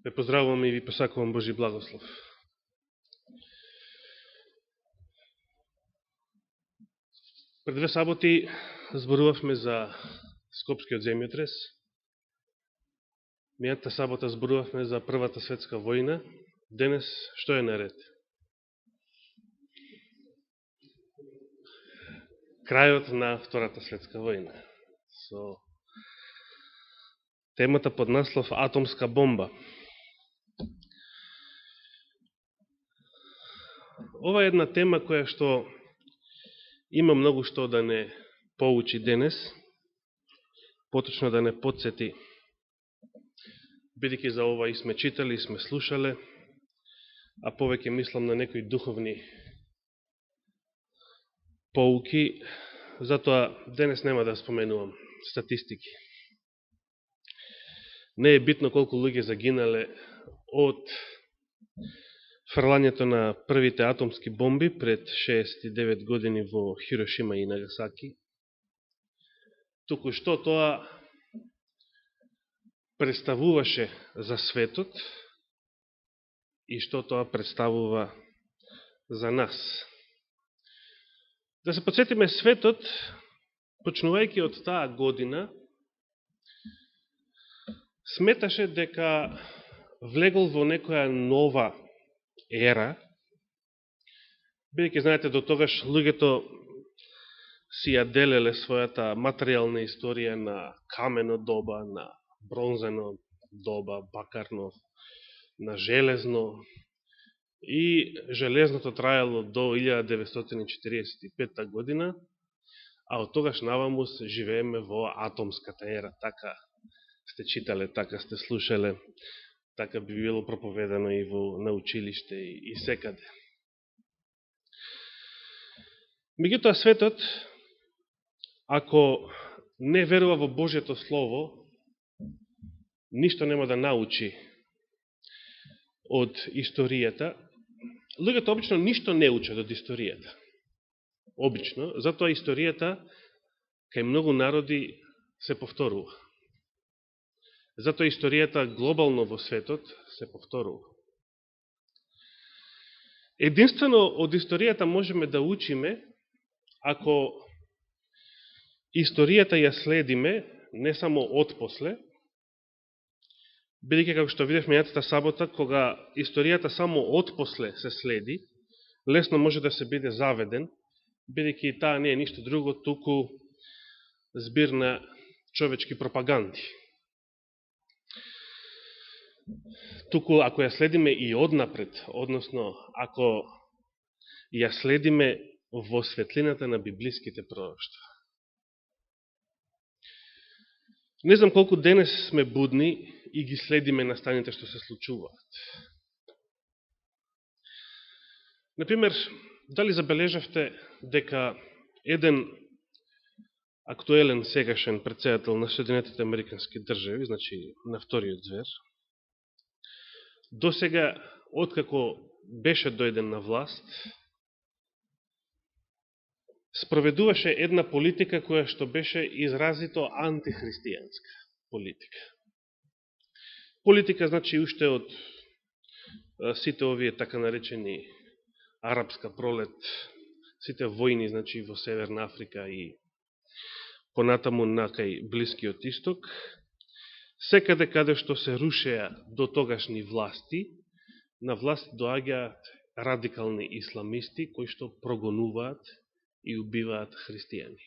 Ве поздравувам и ви посакувам Божи благослов. Пред 2 саботи зборувавме за Скопскиот земјотрес. Мијата сабота зборувавме за Првата светска војна. Денес што е наред? Крајот на Втората светска војна. Со темата под наслов Атомска бомба. Ова е една тема која што има многу што да не поучи денес, поточно да не подсети, бидејќи за ова и сме читали, и сме слушале, а повеќе мислам на некои духовни поуки, затоа денес нема да споменувам статистики. Не е битно колку луѓе загинале од фрлањето на првите атомски бомби пред 69 години во Хирошима и Нагасаки. Туку што тоа представуваше за светот и што тоа представува за нас. Да се подсетиме, светот, почнувајќи од таа година, сметаше дека влегол во некоја нова ера, бидејќи знаете до тогаш луѓето си ја делеле својата материјална историја на камено доба, на бронзено доба, бакарно, на железно, и железното трајало до 1945 година, а од тогаш наваму живееме во атомската ера. Така сте читале, така сте слушале, така би било проповедано и на училиште и секаде. Меѓутоа светот, ако не верува во Божјето Слово, ништо нема да научи од историјата. Луѓето обично ништо не учат од историјата. Обично, затоа историјата кај многу народи се повторува. Затоа историјата глобално во светот се повторува. Единствено од историјата можеме да учиме ако историјата ја следиме не само отпосле, бидејќи како што видевме мејатата сабота, кога историјата само отпосле се следи, лесно може да се биде заведен, бидејќи таа не е ништо друго, туку збир на човечки пропаганди. Туку ако ја следиме и однапред, односно ако ја следиме во светлината на библиските пророштва. Не знам колку денес сме будни и ги следиме настаните што се случуваат. Например, дали забележавте дека еден актуелен сегашен претседател на Соединетите Американски држави, значи на вториот звер, досега, откако беше дојден на власт, спроведуваше една политика која што беше изразито антихристијанска политика. Политика, значи, уште од сите овие така наречени арапска пролет, сите војни, значи, во Северна Африка и понатаму на кај Блискиот Исток, секаде каде што се рушеа до тогашни власти, на власт доаѓаат радикални исламисти кои што прогонуваат и убиваат христијани.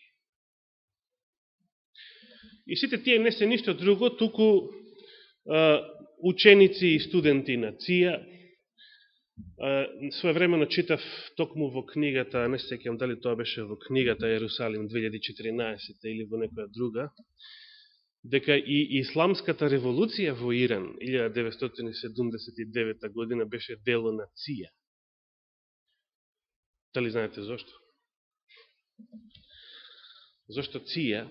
И сите тие не се ништо друго, туку ученици и студенти на ЦИА. Своевремено читав токму во книгата, не се сеќавам дали тоа беше во книгата Ерусалим 2014 или во некоја друга, дека и исламската револуција во Иран 1979 година беше дело на ЦИА. Дали знаете зошто? Зошто ЦИА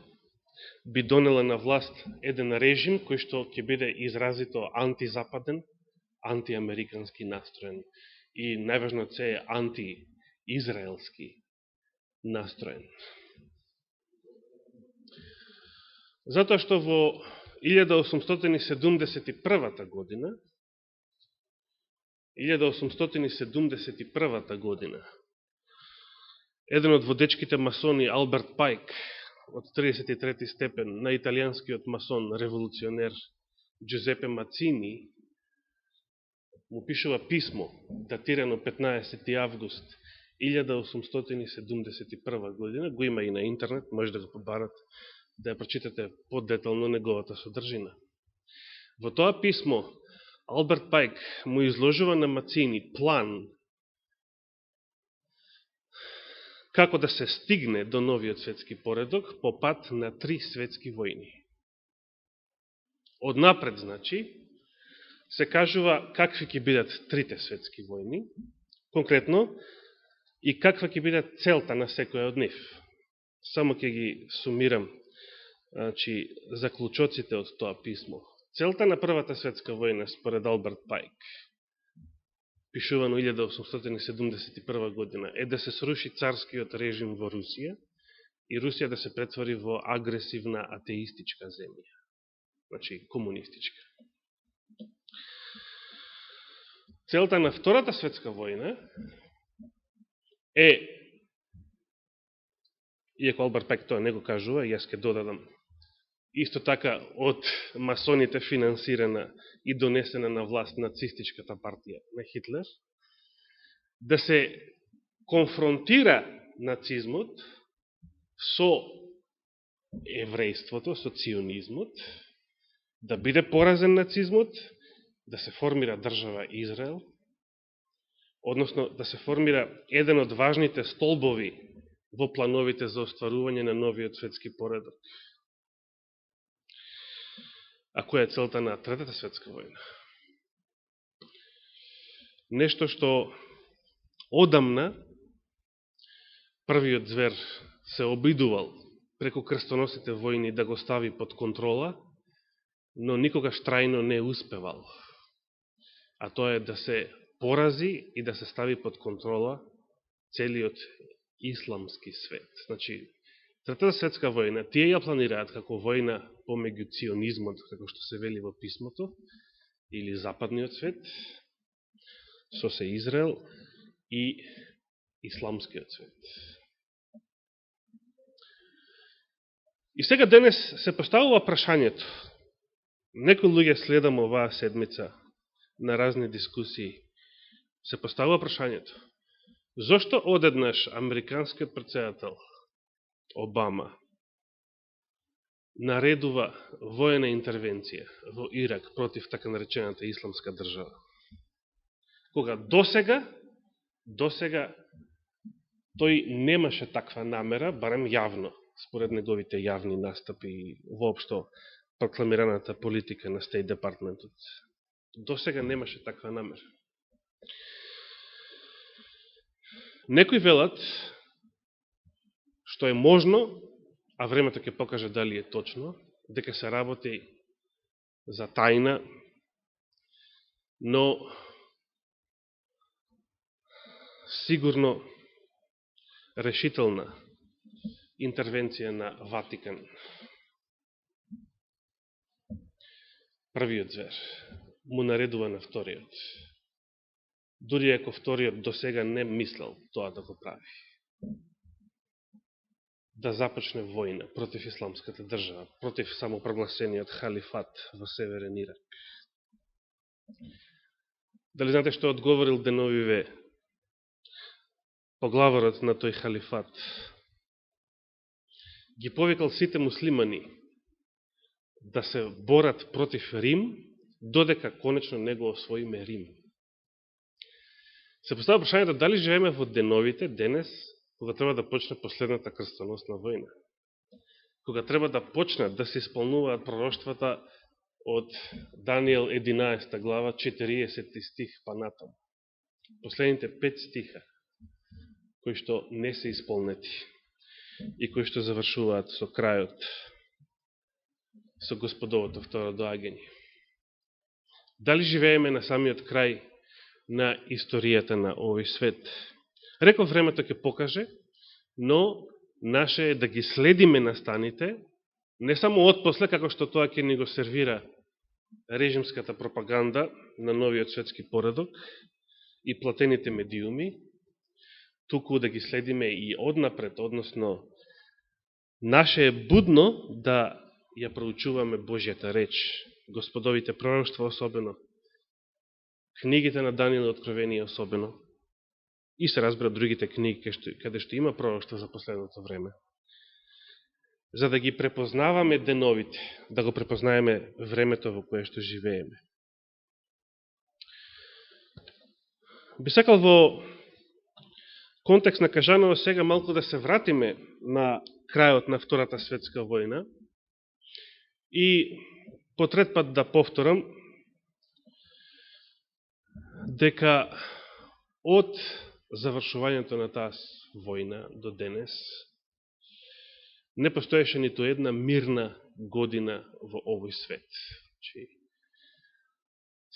би донела на власт еден режим кој што ќе биде изразито антизападен, антиамерикански настроен и најважно од се е антиизраелски настроен. Затоа што во 1871 година 1871 година, еден од водечките масони Алберт Пайк, од 33 степен на италијанскиот масон, револуционер Джузепе Мацини, му пишува писмо, датирано 15. август 1871 година, го има и на интернет, може да го побарат, да ја прочитате подетално неговата содржина. Во тоа писмо, Алберт Пайк му изложува на Мацини план како да се стигне до новиот светски поредок по пат на 3 светски војни. Однапред, значи, се кажува какви ќе бидат 3 светски војни, конкретно, и каква ќе биде целта на секоја од нив. Само ќе ги сумирам, значи, заклучоците од тоа писмо. Целта на Првата светска војна, според Алберт Пайк, пишувано 1871 година, е да се сруши царскиот режим во Русија и Русија да се претвори во агресивна атеистичка земја. Значи, комунистичка. Целта на Втората светска војна е, иако Алберт Пайк тоа не го кажува, јас ќе додадам, исто така од масоните финансирана и донесена на власт нацистичката партија на Хитлер, да се конфронтира нацизмот со еврејството, со ционизмот, да биде поразен нацизмот, да се формира држава Израел, односно да се формира еден од важните столбови во плановите за остварување на новиот светски поредок. А која е целта на Третата светска војна? Нешто што одамна првиот звер се обидувал преку крстоносните војни да го стави под контрола, но никогаш трајно не успевал. А тоа е да се порази и да се стави под контрола целиот исламски свет. Значи, Третата светска војна, тие ја планираат како војна помеѓу ционизмот, како што се вели во писмото, или западниот свет, со се Израел, и исламскиот свет. И сега денес се поставува прашањето. Некои луѓе следам оваа седмица на разни дискусии. Се поставува прашањето. Зошто одеднаш американскиот претседател Обама наредува воена интервенција во Ирак против така наречената исламска држава? Кога досега тој немаше таква намера, барем јавно, според неговите јавни настапи и воопшто прокламираната политика на Стейт Департментот. Досега немаше таква намера. Некои велат, што е можно, а времето ќе покаже дали е точно, дека се работи за тајна, но сигурно решителна интервенција на Ватикан. Првиот звер му наредува на вториот. Дури ако вториот до сега не мислел тоа да го прави. Да започне војна против исламската држава, против самопрогласениот халифат во Северен Ирак. Дали знаете што одговорил деновиве поглаварот на тој халифат? Ги повикал сите муслимани да се борат против Рим, додека конечно не го освоиме Рим. Се поставя прашањето дали живееме во деновите, денес, кога треба да почне последната крстоносна војна. Кога треба да почнат да се исполнуваат пророштвата од Данијел 11 глава, 40 стих па натаму. Последните 5 стиха, кои што не се исполнети и кои што завршуваат со крајот, со Господовото второ доаѓање. Дали живееме на самиот крај на историјата на овој свет? Реков, времето ќе покаже, но наше е да ги следиме настаните, не само отпосле, како што тоа ќе ни го сервира режимската пропаганда на новиот светски поредок, и платените медиуми, туку да ги следиме и однапред, односно наше е будно да ја проучуваме Божјата реч, Господовите пророќства особено, книгите на Даниил и Откровение особено, и се разбира другите книги каде што има пророќства за последното време, за да ги препознаваме деновите, да го препознаеме времето во кое што живееме. Би сакал во контекст на кажаново сега малку да се вратиме на крајот на Втората светска војна и по трет пат да повторам дека од завршувањето на таа војна до денес не постоеше ниту една мирна година во овој свет.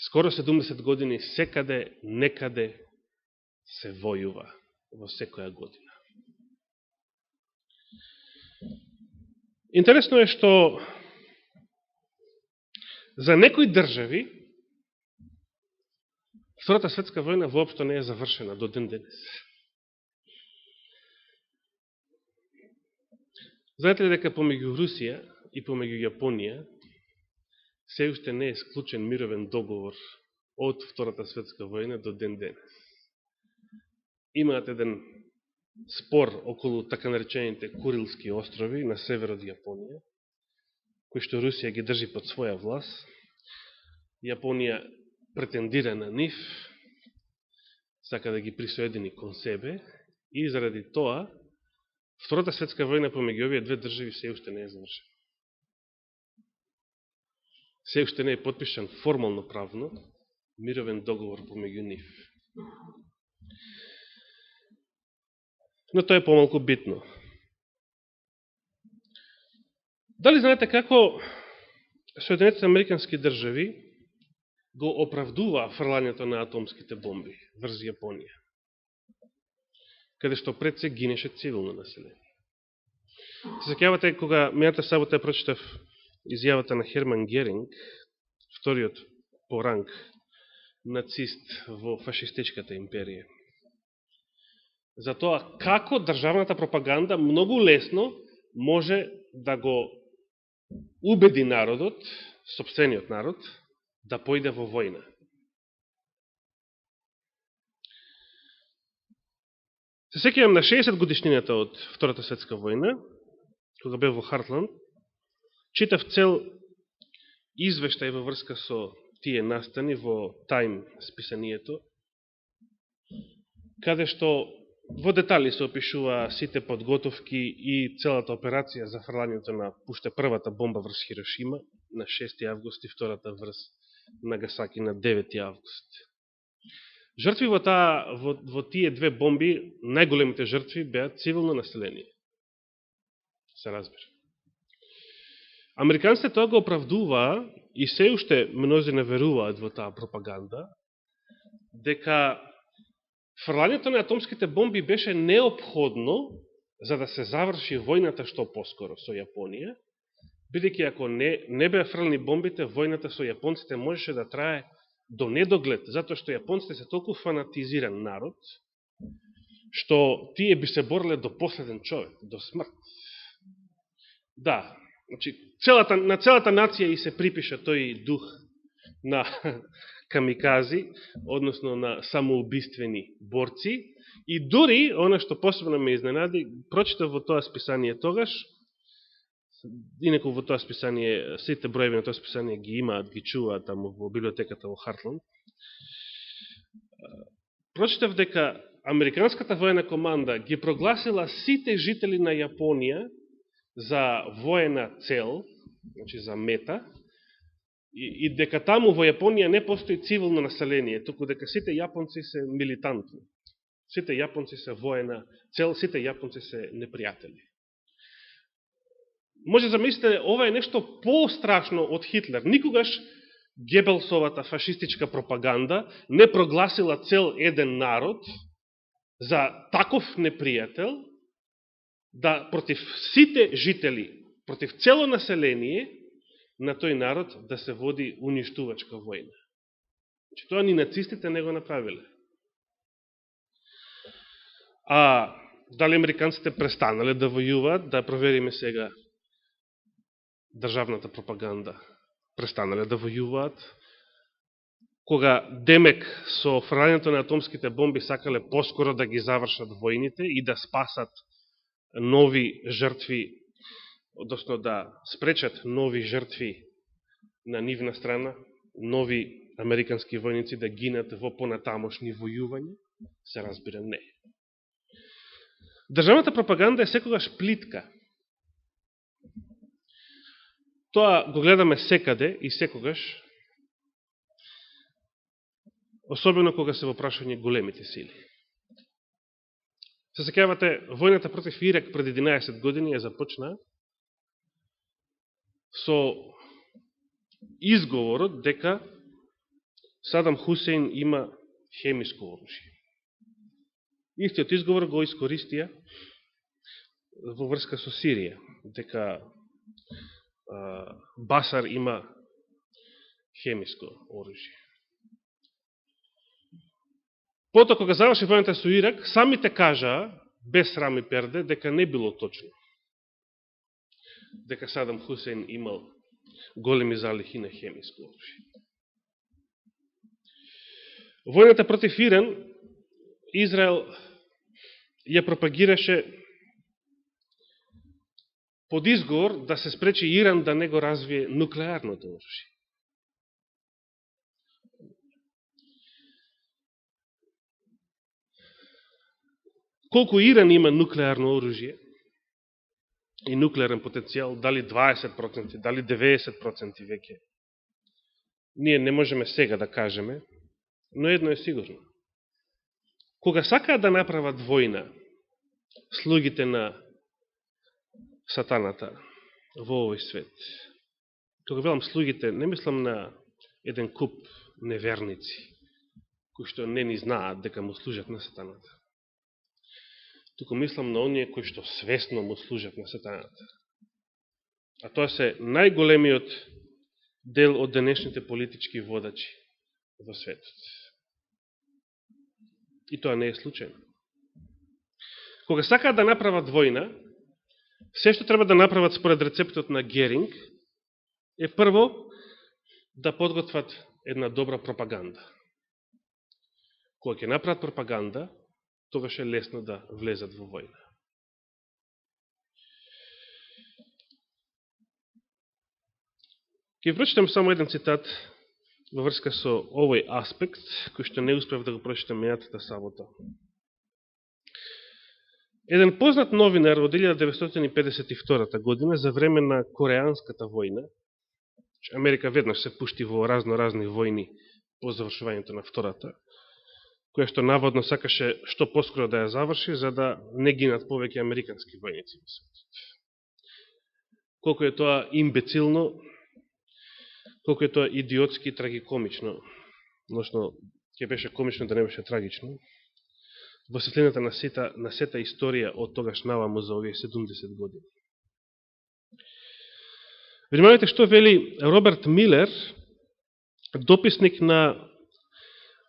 Скоро 70 години секаде, некаде се војува во секоја година. Интересно е што за некои држави Втората светска војна воопшто не е завршена до ден денес. Знаете ли дека помеѓу Русија и помеѓу Јапонија се уште не е склучен мировен договор од Втората светска војна до ден денес? Имаат еден спор околу така наречените Курилски острови на север од Јапонија, кои што Русија ги држи под своја власт. Јапонија претендира на нив, сака да ги присоедини кон себе, и заради тоа Втората светска војна помеѓу овие две држави се уште не е завршена. Се уште не е потпишан формално правно мировен договор помеѓу нив. Но тоа е помалку битно. Дали знаете како Соединетите американски држави го оправдува фрлањето на атомските бомби врз Јапонија, каде што пред се гинеше цивилно население? Се сеќавате кога мината сабота прочитав изјавата на Херман Геринг, вториот по ранг нацист во фашистичката империја, за тоа како државната пропаганда многу лесно може да го убеди народот, сопствениот народ, да појде во војна. Се сеќавам на 60 годишнината од Втората светска војна, кога бев во Хартланд, читав цел извештај во врска со тие настани во Time списанието, каде што во детали се опишува сите подготовки и целата операција за фрлањето на уште првата бомба врз Хирошима на 6. август и втората врз Нагасаки на 9. август. Жртви во тие две бомби, најголемите жртви беа цивилно население. Се разбира. Американците тоа го оправдуваа и се уште мнозина веруваат во таа пропаганда, дека фрлањето на атомските бомби беше неопходно за да се заврши војната што поскоро со Јапонија, бидејќи ако не беа фрлани бомбите, војната со јапонците можеше да трае до недоглед, затоа што јапонците се толку фанатизиран народ, што тие би се бориле до последен човек, до смрт. Да, значи, на целата нација и се припиша тој дух на камикази, односно на самоубиствени борци, и дури, она што посебно ме изненади, прочитав во тоа списание тогаш, инаку во тоа списание, сите броеви на тоа списание ги имаат, ги чуваат таму во библиотеката во Хартланд, прочитав дека Американската војна команда ги прогласила сите жители на Јапонија за воена цел, значи за мета, и дека таму во Јапонија не постои цивилно население, туку дека сите јапонци се милитантни, сите јапонци се воена цел, сите јапонци се непријатели. Може замислите, ова е нешто по-страшно од Хитлер. Никогаш Гебелсовата фашистичка пропаганда не прогласила цел еден народ за таков непријател, да против сите жители, против цело население на тој народ да се води уништувачка војна. Значи, тоа ни нацистите не го направиле. А дали американците престанале да војуваат, да провериме сега државната пропаганда. Престанале да војуваат, кога демек со фрлањето на атомските бомби сакале поскоро да ги завршат војните и да спасат нови жртви, односно да спречат нови жртви на нивна страна, нови американски војници да гинат во понатамошни војувања, се разбира не. Државната пропаганда е секогаш плитка. Тоа го гледаме секаде и секогаш, особено кога се во прашање големите сили. Се сеќавате, војната против Ирак пред 11 години ја започна со изговорот дека Садам Хусейн има хемиско оружје. Истиот изговор го искористија во врска со Сирија, дека Басар има хемиско оружје. Потоа, кога заврши војната со Ирак, самите кажаа, без срам и перде, дека не било точно. Дека Садам Хусейн имал големи залихи на хемиско оружје. Војната против Иран, Израел ја пропагираше под изговор да се спречи Иран да не го развие нуклеарното оружје. Колку Иран има нуклеарно оружје и нуклеарен потенцијал, дали 20%, дали 90% веќе, ние не можеме сега да кажеме, но едно е сигурно. Кога сакаат да направат војна слугите на сатаната во овој свет, кога велам слугите, не мислам на еден куп неверници, кои што не ни знаат дека му служат на сатаната. Туку мислам на оние кои што свесно му служат на сатаната. А тоа се најголемиот дел од денешните политички водачи во светот. И тоа не е случајно. Кога сакаат да направат војна, се што треба да направат според рецептот на Геринг е прво да подготват една добра пропаганда. Кога ќе направат пропаганда, тогаш е лесно да влезат во војна. Ќе прочитам само еден цитат во врска со овој аспект, кој што не успев да го прочитам мејатата сабота. Еден познат новинар од 1952 година за време на Кореанската војна, Америка веднаш се пушти во разни војни по завршувањето на втората, која што наводно сакаше што поскоро да ја заврши, за да не гинат повеќе американски војници во светот. Колку е тоа имбецилно, колку е тоа идиотски и трагикомично, односно ќе беше комично да не беше трагично, во светлината на сета историја од тогаш наваму за овие 70 години. Внимавајте што вели Роберт Милер, дописник на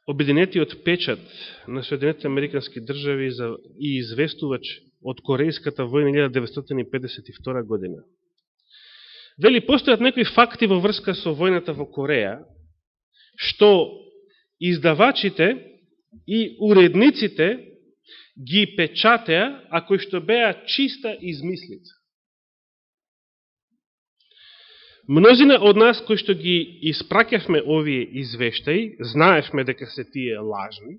Обединетиот печат на Соединетите Американски држави и известувач од Корејската војна 1952 година. Вели, постојат некои факти во врска со војната во Кореја, што издавачите и уредниците ги печатеа, а кои што беа чиста измислица. Мнозина од нас кои што ги испраќавме овие извештаи, знаевме дека се тие лажни,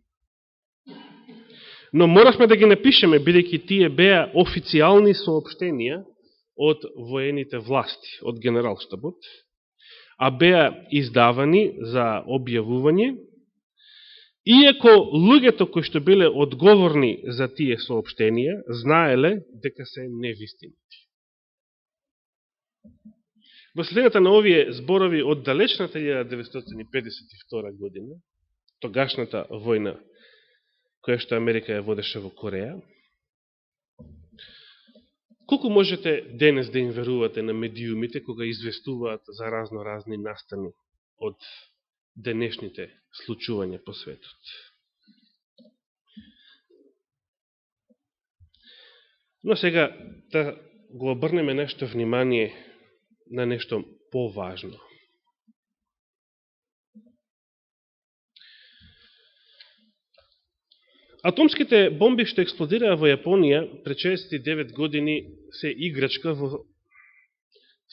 но моравме да ги напишеме, бидејќи тие беа официјални соопштенија од воените власти, од генералштабот, а беа издавани за објавување, иако луѓето кои што биле одговорни за тие соопштенија, знаеле дека се невистинити. Во светлината на овие зборови од далечната 1952 година, тогашната војна која што Америка ја водеше во Кореја, колку можете денес да им верувате на медиумите кога известуваат за разни настани од денешните случувања по светот? Но сега да го обрнеме нешто внимание на нешто поважно. Атомските бомби што експлодираа во Јапонија пред 69 години се играчка во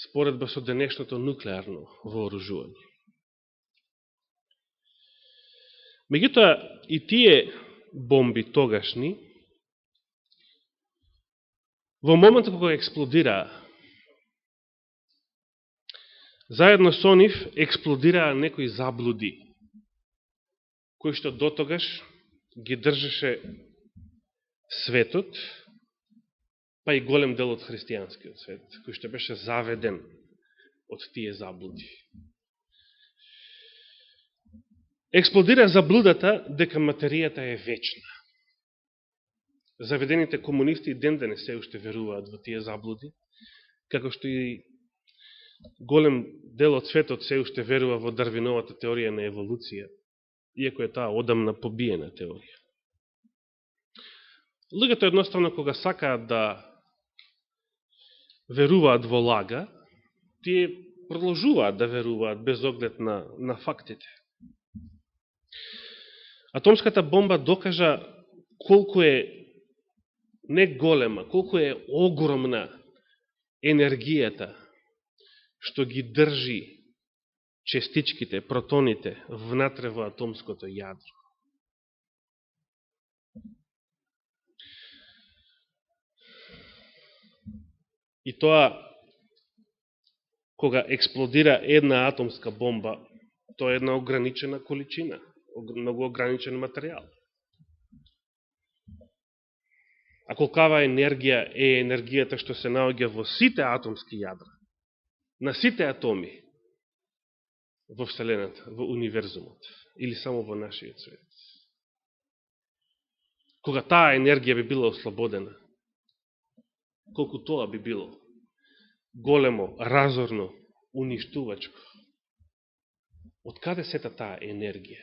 споредба со денешното нуклеарно вооружување. Меѓутоа, и тие бомби тогашни, во моментот кога експлодираа, заедно со нив експлодираа некои заблуди, кои што дотогаш ги држеше светот, па и голем дел од христијанскиот свет, кој што беше заведен од тие заблуди. Експлодира заблудата дека материјата е вечна. Заведените комунисти и ден денес се уште веруваат во тие заблуди, како што и голем дел од светот се уште верува во Дарвиновата теорија на еволуција, иако е таа одамна побиена теорија. Луѓето едноставно кога сакаат да веруваат во лага, тие продолжуваат да веруваат без оглед на фактите. Атомската бомба докажа колку е не голема, колку е огромна енергијата што ги држи частичките, протоните внатре во атомското јадро. И тоа, кога експлодира една атомска бомба, тоа е една ограничена количина, многу ограничен материјал. А колкава енергија е енергијата што се наоѓа во сите атомски јадра, на сите атоми во Вселената, во универзумот, или само во нашиот свет. Кога таа енергија би била ослободена, колку тоа би било големо, разорно, уништувачко. Од каде сета таа енергија?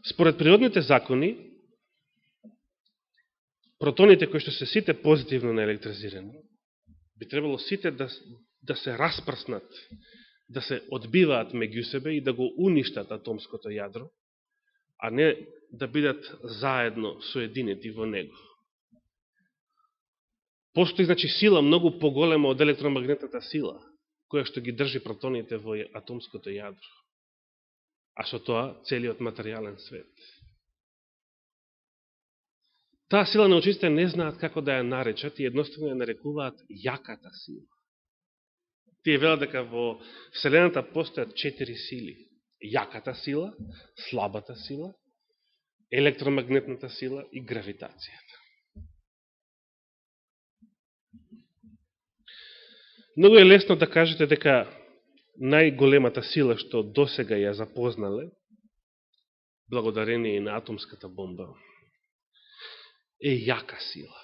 Според природните закони, протоните кои што се сите позитивно наелектризирани, би требало сите да се распрснат, да се одбиваат меѓу себе и да го уништат атомското јадро, а не да бидат заедно соединети во него. Постои, значи, сила многу поголема од електромагнетната сила, која што ги држи протоните во атомското јадро. А со тоа целиот материјален свет. Таа сила научистите не знаат како да ја наречат и едноставно ја нарекуваат јаката сила. Тие велат дека во Вселената постојат 4 сили. Јаката сила, слабата сила, електромагнетната сила и гравитацијата. Многу е лесно да кажете дека најголемата сила што досега ја запознале, благодарение и на атомската бомба, е јака сила.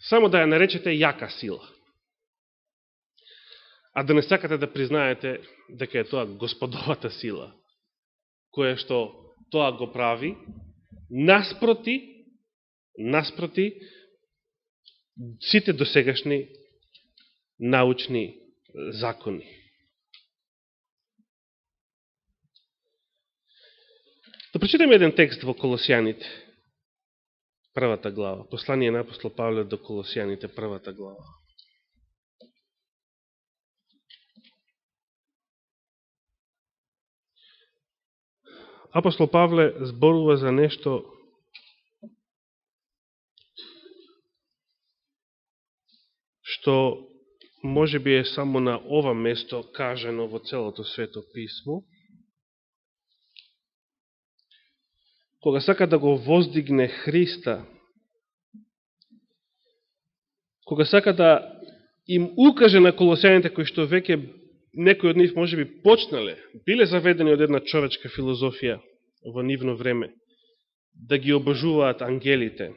Само да ја наречете јака сила. А да не сакате да признаете дека е тоа господовата сила, која што тоа го прави наспроти сите досегашни научни закони. Да прочитаме еден текст во Колосјаните, првата глава. Послание на апостол Павле до Колосјаните, првата глава. Апостол Павле зборува за нешто што може би е само на ова место кажано во целото Свето писмо, кога сака да го воздигне Христа, кога сака да им укаже на колосјаните кои што веќе некои од нив може би почнале, биле заведени од една човечка филозофија во нивно време, да ги обожуваат ангелите.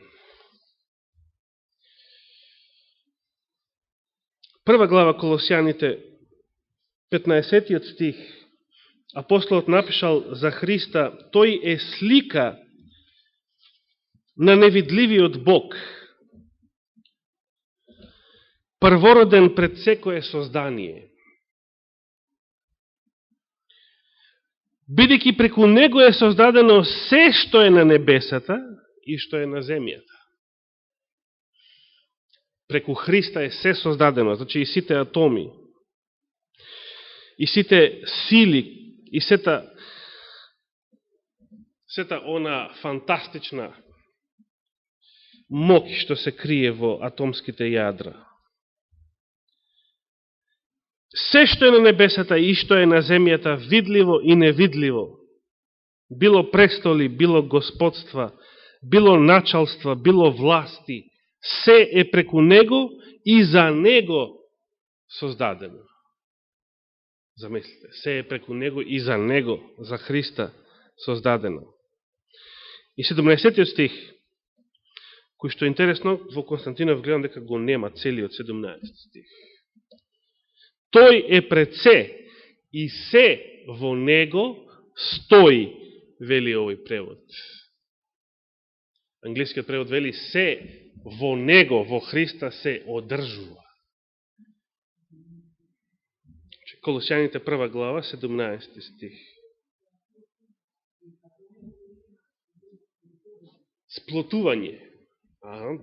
Прва глава Колосјаните, 15 стих, апостолот напишал за Христа, тој е слика на невидливиот Бог, првороден пред секое создание. Бидејќи преку него е создадено се што е на небесата и што е на земјата. Преку Христа е се создадено, значи и сите атоми, и сите сили, и сета она фантастична моќ што се крие во атомските јадра. Се што е на небесата и што е на земјата, видливо и невидливо, било престоли, било господства, било началства, било власти, се е преку него и за него создадено. Замислите, се е преку него и за него, за Христа создадено. И 17 стих, кој што е интересно, во Константинов гледам дека го нема целиот 17 стих. Тој е пред се и се во него стои, вели овој превод. Англискиот превод вели се во него, во Христа се одржува. Колосјаните 1 глава, 17 стих. Сплотување.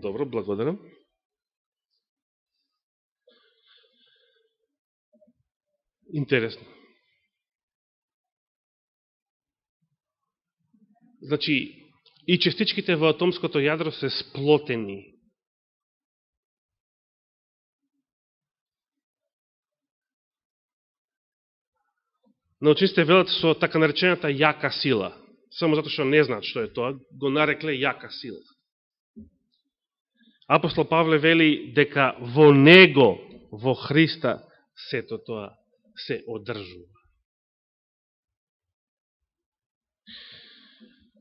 Добро, благодарам. Интересно. Значи, и частичките во атомското јадро се сплотени. Научниците велат со така наречената јака сила. Само затоа што не знаат што е тоа, го нарекле јака сила. Апостол Павле вели дека во него, во Христа, сето тоа се одржува.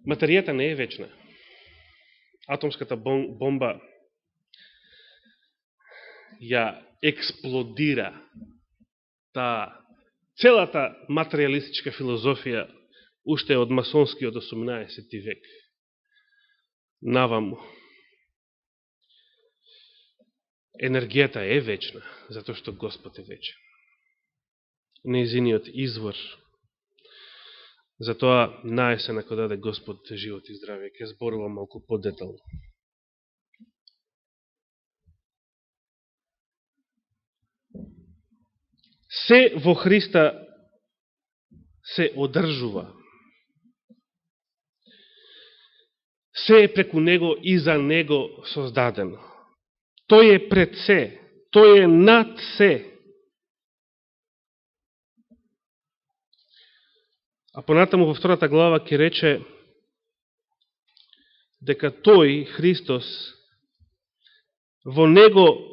Материјата не е вечна. Атомската бомба ја експлодира целата материјалистичка филозофија уште од масонскиот 18 век. Наваму. Енергијата е вечна, затоа што Господ е вечен. Нејзиниот извор. Затоа наесен ако даде Господ живот и здравие, ќе зборувам малку подетално. Се во Христа се одржува. Се е преку него и за него создадено. Тој е пред се, тој е над се. А понатаму во 2 глава ќе рече дека тој, Христос, во него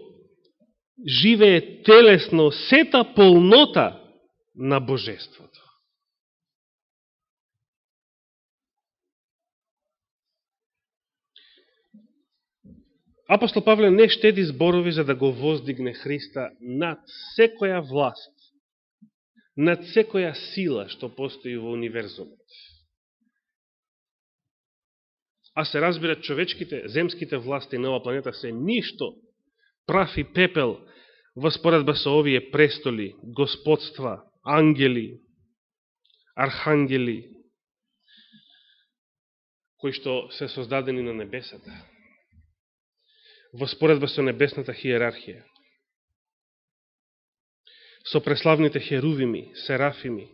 живее телесно сета полнота на Божеството. Апостол Павле не штеди зборови за да го воздигне Христа над секоја власт, над секоја сила што постои во универзумот. А се разбира, човечките, земските власти на оваа планета се ништо, прав и пепел во споредба со овие престоли, господства, ангели, архангели, кои што се создадени на небесата, во споредба со небесната хиерархија, со преславните херувими, серафими,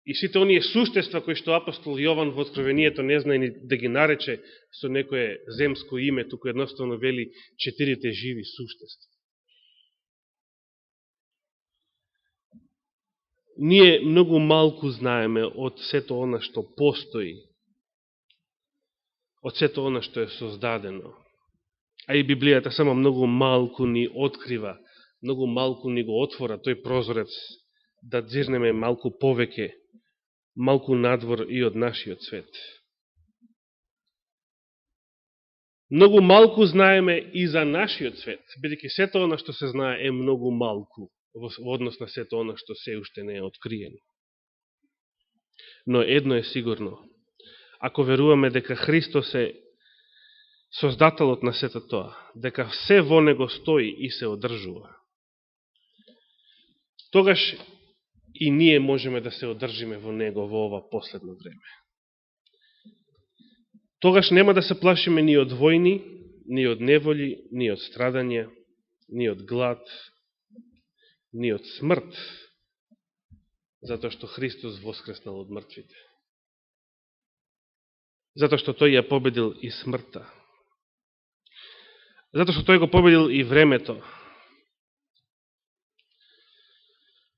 и сите оние суштества кои што апостол Јован во Откровението не знае ни да ги нарече со некое земско име, туку едноставно вели 4 живи суштества. Ние многу малку знаеме од сето она што постои, од сето она што е создадено. А и Библијата само многу малку ни открива, многу малку ни го отвора тој прозорец да дзирнеме малку повеќе, малку надвор и од нашиот свет. Многу малку знаеме и за нашиот свет, бидејќи сето она што се знае е многу малку во однос на сето она што се уште не е откриено. Но едно е сигурно. Ако веруваме дека Христос е создателот на сето тоа, дека се во Него стои и се одржува, тогаш и ние можеме да се одржиме во Него во ова последно време. Тогаш нема да се плашиме ни од војни, ни од неволи, ни од страдања, ни од глад, ни од смрт, затоа што Христос воскреснал од мртвите. Затоа што тој ја победил и смртта. Затоа што тој го победил и времето.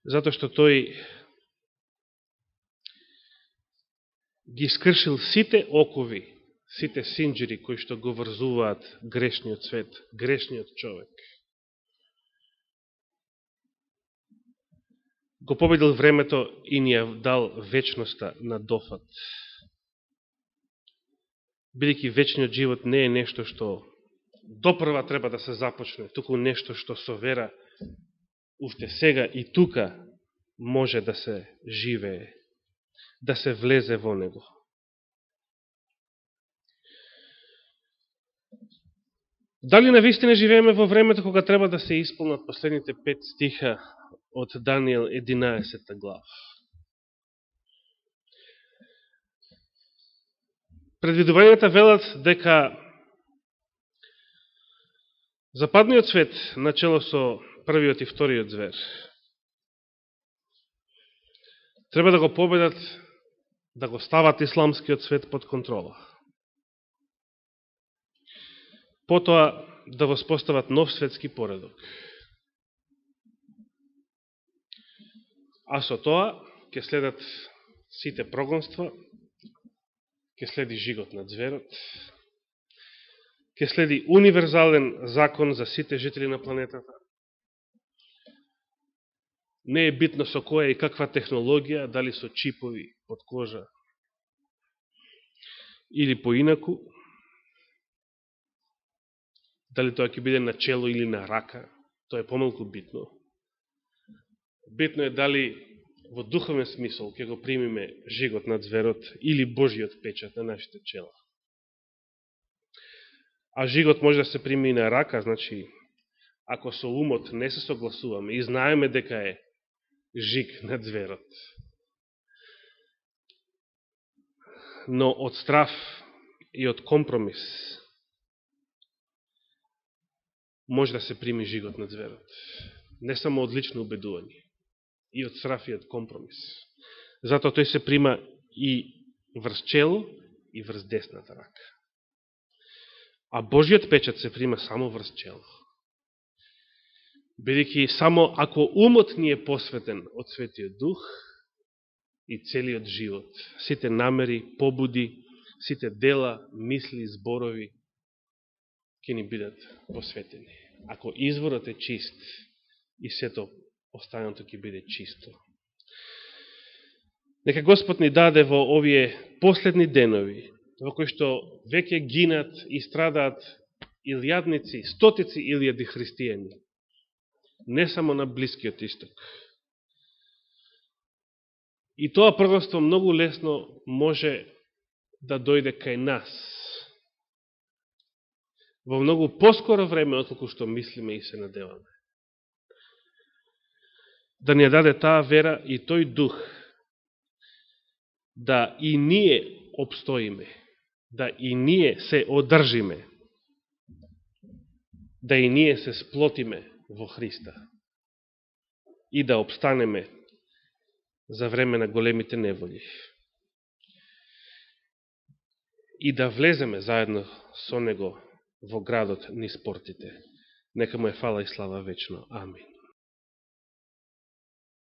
Затоа што тој ги скршил сите окови, сите синџири кои што го врзуваат грешниот свет, грешниот човек. Го победил времето и ни ја дал вечноста на дофат. Бидејќи вечниот живот не е нешто што допрва треба да се започне, туку нешто што со вера уште сега и тука може да се живее, да се влезе во него. Дали навистина живееме во времето кога треба да се исполнат последните 5 стиха од Данијел 11 глава? Предвидувањата велат дека западниот свет, начело со првиот и вториот звер, треба да го победат, да го стават исламскиот свет под контрола. Потоа да воспостават нов светски поредок. А со тоа ќе следат сите прогонства, ќе следи жигот на зверот, ќе следи универзален закон за сите жители на планетата. Не е битно со која и каква технологија, дали со чипови под кожа или поинаку, дали тоа ќе биде на чело или на рака, тоа е помалку битно. Битно е дали во духовен смисол ќе го примиме жигот на зверот или Божиот печат на нашите чела. А жигот може да се прими и на рака, значи, ако со умот не се согласуваме и знаеме дека е жиг на зверот, но од страф и од компромис може да се прими жигот на зверот. Не само од лично убедување, и од страф и од компромис. Затоа тој се прима и врз чело и врз десната рака. А Божиот печат се прима само врз чело. Бидејќи само ако умот ни е посветен од Светиот Дух и целиот живот, сите намери, побуди, сите дела, мисли, зборови ќе ни бидат посветени. Ако изворот е чист и сето останато ќе биде чисто. Нека Господ ни даде во овие последни денови, во кои што веќе гинат и страдаат илјадници, стотици илјади христијани, не само на Блискиот Исток. И тоа првенство многу лесно може да дојде кај нас во многу поскоро време, отколку што мислиме и се надеваме. Да ни даде таа вера и тој дух, да и ние обстоиме, да и ние се одржиме, да и ние се сплотиме во Христа и да обстанеме за време на големите неволи и да влеземе заедно со Него во градот низ портите. Нека му е фала и слава вечно. Амин.